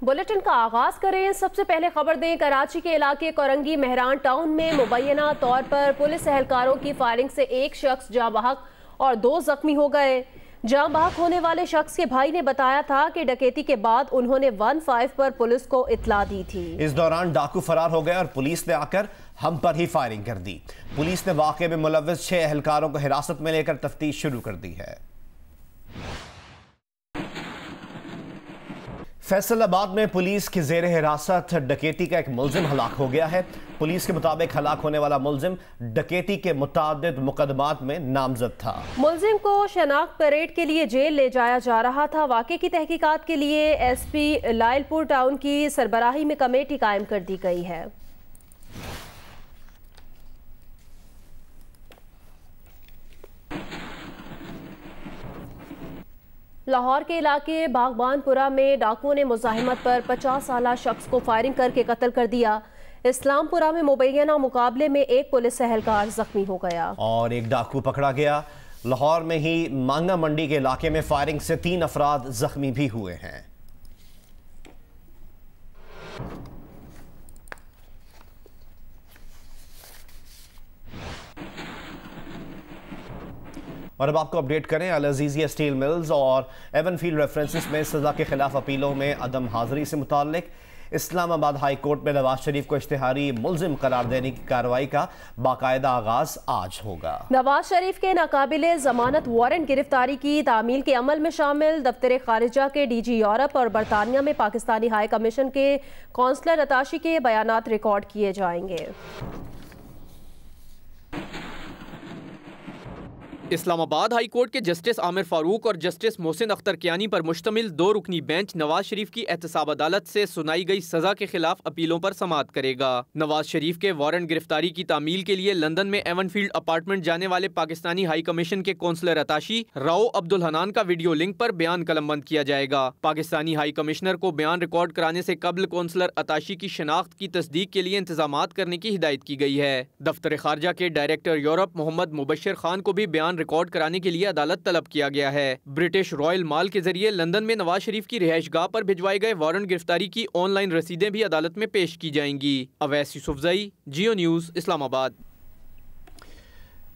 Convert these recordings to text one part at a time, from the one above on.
Bulletin का आगाज करें। सबसे पहले खबर दें, कराची के इलाके कोरंगी मेहरान टाउन में मुबैना तौर पर पुलिस एहलकारों की फायरिंग से एक शख्स जाँ बहक और 2 जख्मी हो गए। जाँ बहक होने वाले शख्स के भाई ने बताया था कि डकैती के बाद उन्होंने 15 पर पुलिस को इत्तला दी थी। इस दौरान डाकू फरार हो गए और पुलिस ने आकर हम पर ही फायरिंग कर दी। पुलिस ने वाक़े में मुलव्विस 6 एहलकारों को हिरासत में लेकर तफ्तीश शुरू कर दी है। फैसलाबाद में पुलिस की जेर हिरासत डकैती का एक मुलजिम हलाक हो गया है। पुलिस के मुताबिक हलाक होने वाला मुलजिम डकैती के मुतादिद मुकदमात में नामजद था। मुलजिम को शनाख्त परेड के लिए जेल ले जाया जा रहा था। वाक़े की तहकीकात के लिए SP लायलपुर टाउन की सरबराही में कमेटी कायम कर दी गई है। लाहौर के इलाके बागबानपुरा में डाकुओं ने मुजाहिमत पर 50 साला शख्स को फायरिंग करके कत्ल कर दिया। इस्लामपुरा में मुबैना मुकाबले में एक पुलिस एहलकार जख्मी हो गया और एक डाकू पकड़ा गया। लाहौर में ही मांगा मंडी के इलाके में फायरिंग से 3 अफराद जख्मी भी हुए हैं। और अब आपको अपडेट करें, अल अजीज़िया स्टील मिल्स और एवनफील्ड रेफरेंसेस में सज़ा के खिलाफ अपीलों में अदम हाज़िरी से मुताल्लिक इस्लामाबाद हाई कोर्ट में नवाज शरीफ को इश्तिहारी मुलजिम करार देने की कार्रवाई का बाकायदा आगाज आज होगा। नवाज शरीफ के नाकाबिले जमानत वारंट गिरफ्तारी की तामील के अमल में शामिल दफ्तर खारिजा के DG यूरोप और बरतानिया में पाकिस्तानी हाई कमीशन के कौंसलर अताशी के बयानात रिकॉर्ड किए जाएंगे। इस्लामाबाद हाई कोर्ट के जस्टिस आमिर फारूक और जस्टिस मोहसिन अख्तर कियानी पर मुश्तमिल 2 रुकनी बेंच नवाज शरीफ की एहतसाब अदालत से सुनाई गई सजा के खिलाफ अपीलों पर समाअत करेगा। नवाज शरीफ के वारंट गिरफ्तारी की तामील के लिए लंदन में एवनफील्ड अपार्टमेंट जाने वाले पाकिस्तानी हाई कमीशन के कौंसलर अताशी राओ अब्दुल हनान का वीडियो लिंक पर बयान कलमबंद किया जाएगा। पाकिस्तानी हाई कमिश्नर को बयान रिकॉर्ड कराने से कबल कौंसलर अताशी की शनाख्त की तस्दीक के लिए इंतजामात करने की हिदायत की गई है। दफ्तर खारजा के डायरेक्टर यूरोप मोहम्मद मुबशर खान को भी बयान रिकॉर्ड कराने के लिए अदालत तलब किया गया है। ब्रिटिश रॉयल माल के जरिए लंदन में नवाज शरीफ की रिहाइशगाह पर भिजवाए गए वारंट गिरफ्तारी की ऑनलाइन रसीदें भी अदालत में पेश की जाएंगी। अवैस यूसुफजई, जियो न्यूज़, इस्लामाबाद।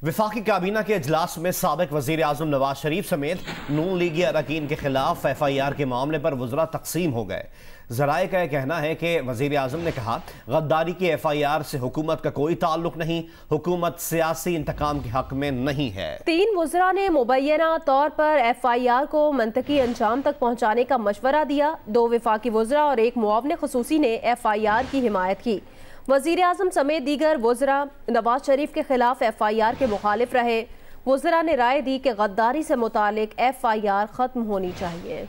वफाकी काबीना के इजलास में साबिक वज़ीर आज़म नवाज शरीफ समेत नून लीगी अरकान के खिलाफ FIR के मामले पर वज़रा तकसीम हो गए। ज़राए का यह कहना है कि वज़ीर आज़म ने कहा, गद्दारी की FIR से हुकूमत का कोई ताल्लुक नहीं, हुकूमत सियासी इंतकाम के हक में नहीं है। 3 वज़रा ने मुबैना तौर पर FIR को मंतकी अंजाम तक पहुँचाने का मशवरा दिया। 2 वफाकी वज़रा और 1 मुआविन ख़ुसूसी ने FIR की हिमायत की। वज़ीर आज़म समेत दीगर वज़रा नवाज शरीफ के खिलाफ FIR के मुखालिफ रहे। वज़रा ने राय दी कि गद्दारी से मुतालिक FIR ख़त्म होनी चाहिए।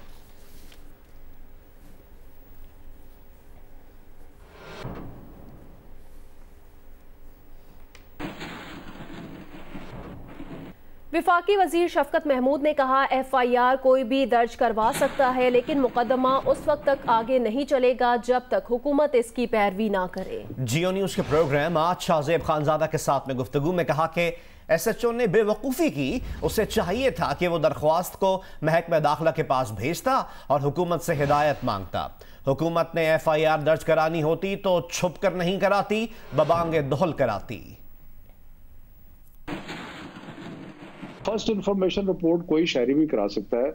विफाकी वजीर शफकत महमूद ने कहा, FIR कोई भी दर्ज करवा सकता है, लेकिन मुकदमा उस वक्त तक आगे नहीं चलेगा जब तक हुकूमत इसकी पैरवी ना करे। जियो न्यूज के प्रोग्राम आज शाहजेब खानजादा के साथ में गुफ्तगू में कहा कि SHO ने बेवकूफ़ी की। उसे चाहिए था कि वो दरख्वास्त को महकमा दाखिला के पास भेजता और हुकूमत से हिदायत मांगता। हुकूमत ने FIR दर्ज करानी होती तो छुप कर नहीं कराती, बबांगे दोहल कराती। फर्स्ट इंफॉर्मेशन रिपोर्ट कोई शहरी भी करा सकता है,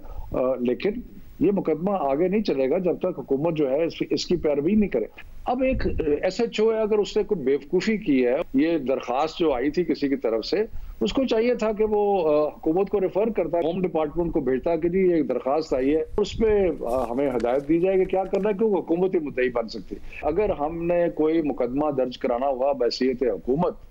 लेकिन ये मुकदमा आगे नहीं चलेगा जब तक हुकूमत जो है इसकी पैरवी नहीं करे। अब एक SHO है, अगर उसने कोई बेवकूफ़ी की है, ये दरख्वास्त जो आई थी किसी की तरफ से, उसको चाहिए था कि वो हुकूमत को रेफर करता, होम डिपार्टमेंट को भेजता कि जी एक दरख्वास्त आई है, उस पर हमें हिदायत दी जाए कि क्या करना है, क्योंकि हुकूमत ही मुद्दई बन सकती है। अगर हमने कोई मुकदमा दर्ज कराना हुआ बहसीयत हुकूमत,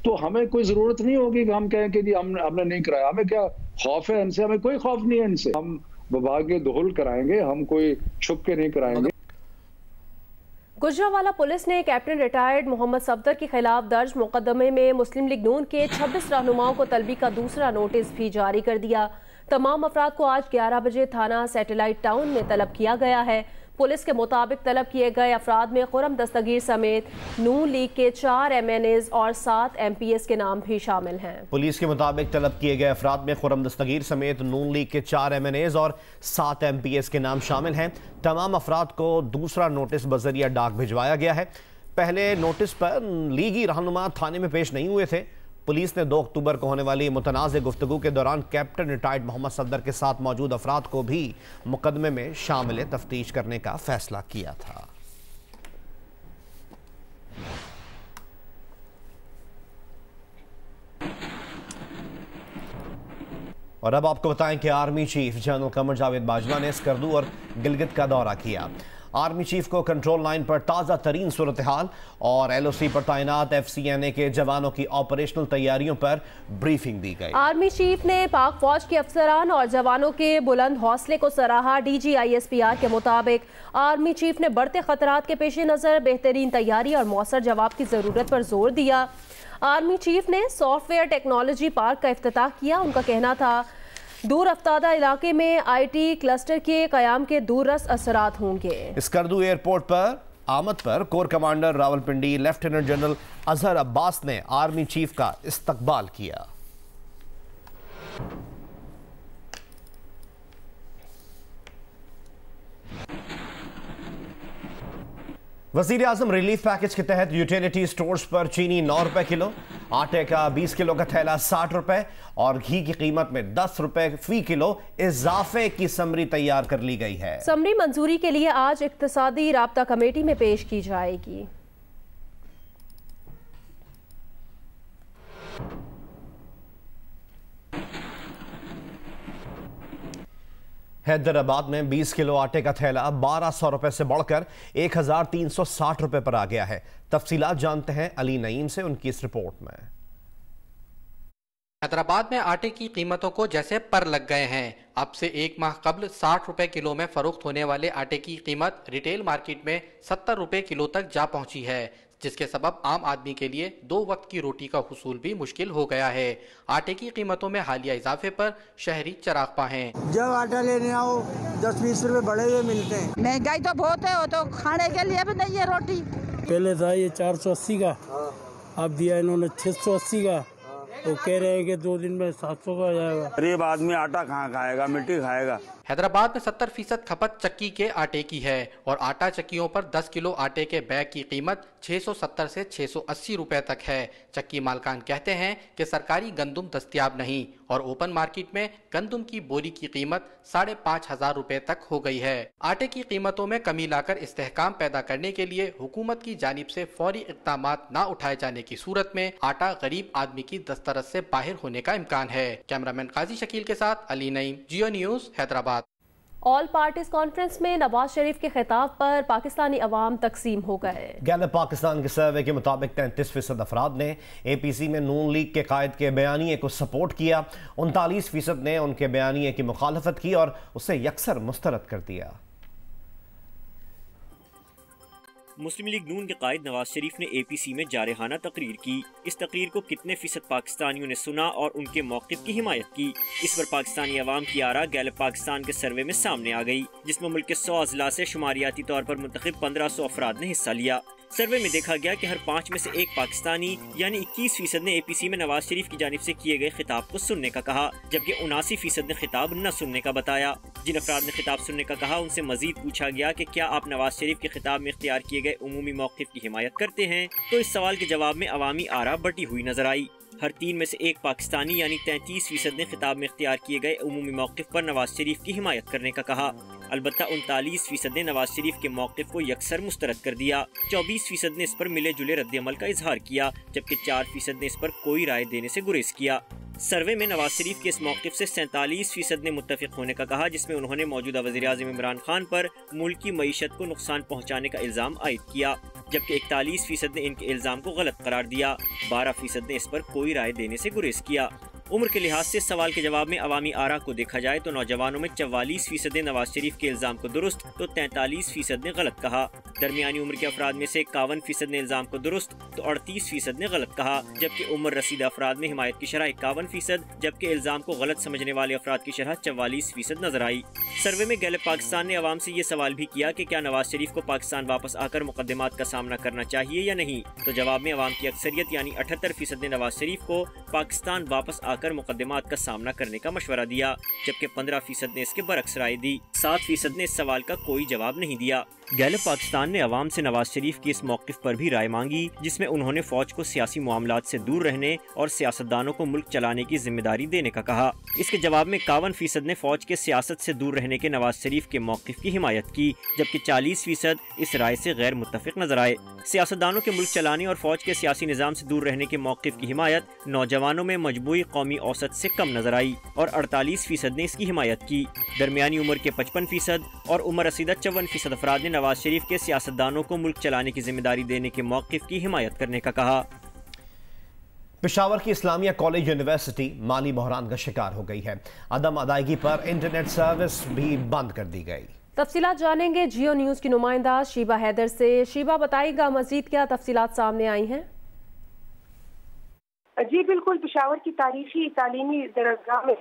तो हमें कोई जरूरत नहीं होगी कि हम कहें कि जी हमने नहीं कराया। हमें क्या खौफ है इनसे? हमें कोई खौफ नहीं है इनसे। हम बबागे दोहल कराएंगे, हम कोई छुप के नहीं कराएंगे। गुजरांवाला पुलिस ने कैप्टन रिटायर्ड मोहम्मद सफदर के खिलाफ दर्ज मुकदमे में मुस्लिम लीग नून के 26 रहनुमाओं को तलबी का दूसरा नोटिस भी जारी कर दिया। तमाम अफराद को आज 11 बजे थाना सैटेलाइट टाउन में तलब किया गया है। पुलिस के मुताबिक तलब किए गए अफराद में खुर्रम दस्तगीर समेत नून लीग के 4 MNAs और 7 MPs के नाम भी शामिल हैं। पुलिस के मुताबिक तलब किए गए अफराद में खुर्रम दस्तगीर समेत नून लीग के 4 MNAs और 7 MPs के नाम शामिल हैं। तमाम अफराद को दूसरा नोटिस बजरिया डाक भिजवाया गया है। पहले नोटिस पर लीगी रहनुमा थाने में पेश नहीं हुए थे। पुलिस ने 2 अक्टूबर को होने वाली मुतनाज़ गुफ्तगू के दौरान कैप्टन रिटायर्ड मोहम्मद सफदर के साथ मौजूद अफराद को भी मुकदमे में शामिल तफ्तीश करने का फैसला किया था। और अब आपको बताएं कि army chief general Qamar Javed Bajwa ने स्कर्दू और गिलगित का दौरा किया। आर्मी चीफ को कंट्रोल लाइन पर ताज़ा तरीन सूरत हाल और LOC पर तैनात FCNA के जवानों की ऑपरेशनल तैयारियों पर ब्रीफिंग दी गई। आर्मी चीफ ने पाक फौज के अफसरान और जवानों के बुलंद हौसले को सराहा। DG ISPR के मुताबिक आर्मी चीफ ने बढ़ते खतरात के पेश नज़र बेहतरीन तैयारी और मौसर जवाब की ज़रूरत पर जोर दिया। आर्मी चीफ ने सॉफ्टवेयर टेक्नोलॉजी पार्क का इफ्तिताह किया। उनका कहना था दूर अफ्तादा इलाके में IT क्लस्टर के कयाम के दूररस असरात होंगे। स्कर्दू एयरपोर्ट पर आमद पर core commander Rawalpindi lieutenant general Azhar Abbas ने आर्मी चीफ का इस्तकबाल किया। वज़ीर आज़म रिलीफ पैकेज के तहत यूटिलिटी स्टोर्स पर चीनी 9 रुपए किलो, आटे का 20 किलो का थैला 60 रुपए और घी की कीमत में 10 रुपए फी किलो इजाफे की समरी तैयार कर ली गई है। समरी मंजूरी के लिए आज इक्तिसादी राब्ता कमेटी में पेश की जाएगी। हैदराबाद में 20 किलो आटे का थैला 1200 रुपए से बढ़कर 1360 रुपए पर आ गया है। तफसीलात जानते हैं अली नईम से उनकी इस रिपोर्ट में। हैदराबाद में आटे की कीमतों को जैसे पर लग गए हैं। अब से 1 माह कबल 60 रुपए किलो में फरोख्त होने वाले आटे की कीमत रिटेल मार्केट में 70 रुपए किलो तक जा पहुंची है, जिसके सबब आम आदमी के लिए 2 वक्त की रोटी का हुसूल भी मुश्किल हो गया है। आटे की कीमतों में हालिया इजाफे पर शहरी चरागपा हैं। जब आटा लेने आओ 10-20 रुपए बढ़े हुए मिलते हैं। महंगाई तो बहुत है, वो तो खाने के लिए भी नहीं है रोटी। पहले था ये 480 का, अब दिया इन्होंने 680 का। वो कह रहे हैं कि 2 दिन में 700 का आ जाएगा। गरीब आदमी आटा कहाँ खाएगा, मिट्टी खाएगा। हैदराबाद में 70% खपत चक्की के आटे की है और आटा चक्कियों पर 10 किलो आटे के बैग की कीमत 670 से 680 रुपए तक है। चक्की मालकान कहते हैं कि सरकारी गंदुम दस्तियाब नहीं और ओपन मार्केट में गंदुम की बोरी की कीमत 5,500 रुपए तक हो गई है। आटे की कीमतों में कमी लाकर इस्तेहकाम पैदा करने के लिए हुकूमत की जानिब से फौरी इक़दामात न उठाए जाने की सूरत में आटा गरीब आदमी की दस्तरस से बाहर होने का इम्कान है। कैमरामैन काजी शकील के साथ Ali Naeem, Geo News, Hyderabad. All parties conference में नवाज शरीफ के खिताब पर पाकिस्तानी अवाम तकसीम हो गए। गैलप पाकिस्तान के सर्वे के मुताबिक 33% अफराद ने APC में नून लीग के कायद के बयानिए को सपोर्ट किया। 39% ने उनके बयानिए की मुखालफत की और उसे यकसर मुस्तरद कर दिया। मुस्लिम लीग नून के कायद नवाज शरीफ ने APC में जारहाना तकरीर की। इस तकरीर को कितने फीसद पाकिस्तानियों ने सुना और उनके मौक़िफ़ की हिमायत की, इस पर पाकिस्तानी अवाम की आरा गैलप पाकिस्तान के सर्वे में सामने आ गई, जिसमें मुल्क के 100 अजला से शुमारियाती तौर पर मुंतखब 1500 अफराद ने हिस्सा लिया। सर्वे में देखा गया कि हर 5 में से 1 पाकिस्तानी यानी 21% ने APC में नवाज शरीफ की जानिब से किए गए खिताब को सुनने का कहा, जबकि 79% ने खिताब न सुनने का बताया। जिन अफराद ने खिताब सुनने का कहा उनसे मजीद पूछा गया कि क्या आप नवाज शरीफ के खिताब में इख्तियार किए गए उमूमी मौक़िफ़ की हिमायत करते हैं, तो इस सवाल के जवाब में अवामी आरा बटी हुई नजर आई। हर 3 में से 1 पाकिस्तानी यानी 33% ने खिताब में इख्तियार किए गए उमूमी मौक़िफ़ पर नवाज शरीफ की हिमायत करने का कहा। अलबत्ता 39% ने नवाज शरीफ के मौक़िफ़ को यकसर मुस्तरद कर दिया। 24% ने इस पर मिले जुले रद्द-ए-अमल का इजहार किया, जबकि 4% ने इस पर कोई राय देने से गुरेज किया। सर्वे में नवाज शरीफ के इस मौक़िफ़ से 47% ने मुत्तफ़िक़ होने का कहा, जिसमें उन्होंने मौजूदा वज़ीर-ए-आज़म इमरान खान पर मुल्की मईशत को नुकसान पहुँचाने का इल्ज़ाम आयद किया, जबकि 41% ने इनके इल्ज़ाम को गलत करार दिया। 12% ने इस पर कोई राय देने से गुरेज किया। उम्र के लिहाज से सवाल के जवाब में अवामी आरा को देखा जाए तो नौजवानों में 44% ने नवाज शरीफ के इल्ज़ाम को दुरुस्त तो 43% ने गलत कहा। दरमियानी उम्र के अफराद में से 51% ने इल्जाम को दुरुस्त तो 38% ने गलत कहा, जबकि उम्र रसीदा अफराद में हिमायत की शरह 51%, जबकि इल्जाम को गलत समझने वाले अफराद की शरह 44% नजर आई। सर्वे में गैलप पाकिस्तान ने अवाम से ये सवाल भी किया कि क्या नवाज शरीफ को पाकिस्तान वापस आकर मुकदमात का सामना करना चाहिए या नहीं, तो जवाब में अवाम की अक्सरियत यानी 78% ने नवाज शरीफ को पाकिस्तान वापस आकर मुकदमात का सामना करने का मशवरा दिया, जबकि 15% ने इसके बरक्स राय दी। 7% ने इस सवाल का कोई जवाब नहीं दिया। गैलप पाकिस्तान ने अवाम से नवाज शरीफ की इस मौक़िफ़ पर भी राय मांगी, जिसमें उन्होंने फौज को सियासी मामलात से दूर रहने और सियासतदानों को मुल्क चलाने की जिम्मेदारी देने का कहा। इसके जवाब में 51% ने फौज के सियासत से दूर रहने के नवाज शरीफ के मौक़िफ़ की हिमायत की, जबकि 40% इस राय से गैर मुत्तफ़िक़ नजर आए। सियासतदानों के मुल्क चलाने और फौज के सियासी निज़ाम से दूर रहने के मौक़िफ़ की हिमायत नौजवानों में मजबूई कौमी औसत से कम नजर आई और 48% ने इसकी हिमायत की। दरमियानी उम्र के 55% और उम्र रसीदा 54% अफराद ने नवाज शरीफ के सियासतदानों को मुल्क चलाने की जिम्मेदारी देने के मौक़िफ़ की हिमायत करने का कहा। पेशावर की इस्लामिया कॉलेज यूनिवर्सिटी माली बहरान का शिकार हो गई है। अदम अदायगी पर इंटरनेट सर्विस भी बंद कर दी गई। तफसीलात जानेंगे जियो न्यूज़ की नुमाइंदा शीबा हैदर से। शीबा, बताइएगा मजीद क्या तफसीलात सामने आई हैं? जी बिल्कुल, पेशावर की तारीखी तालीमी दरगाह में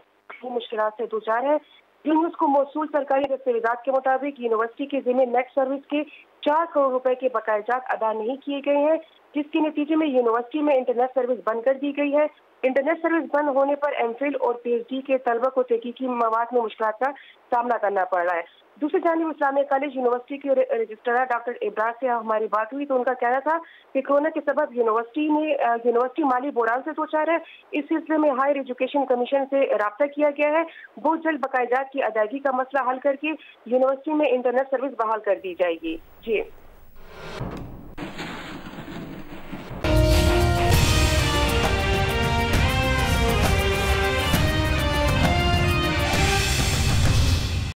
मुश्किलात से दो चार है। यूनिवर्स को मौसूल सरकारी दस्तावेजात के मुताबिक यूनिवर्सिटी के ज़िम्मे नेट सर्विस के 4 करोड़ रुपए के बकायाजात अदा नहीं किए गए हैं, जिसके नतीजे में यूनिवर्सिटी में इंटरनेट सर्विस बंद कर दी गई है। इंटरनेट सर्विस बंद होने पर एमफिल और पीएचडी के तलबा को तहकीकी मवाद में मुश्किलात का सामना करना पड़ रहा है। दूसरी जानिब इस्लामिया कॉलेज यूनिवर्सिटी के रजिस्ट्रार डॉक्टर इब्रार से हमारी बात हुई तो उनका कहना था कि कोरोना के सबब यूनिवर्सिटी माली बहरान से दो चार है। इस सिलसिले में हायर एजुकेशन कमीशन से राब्ता किया गया है। बहुत जल्द बकायजात की अदायगी का मसला हल करके यूनिवर्सिटी में इंटरनेट सर्विस बहाल कर दी जाएगी। जी।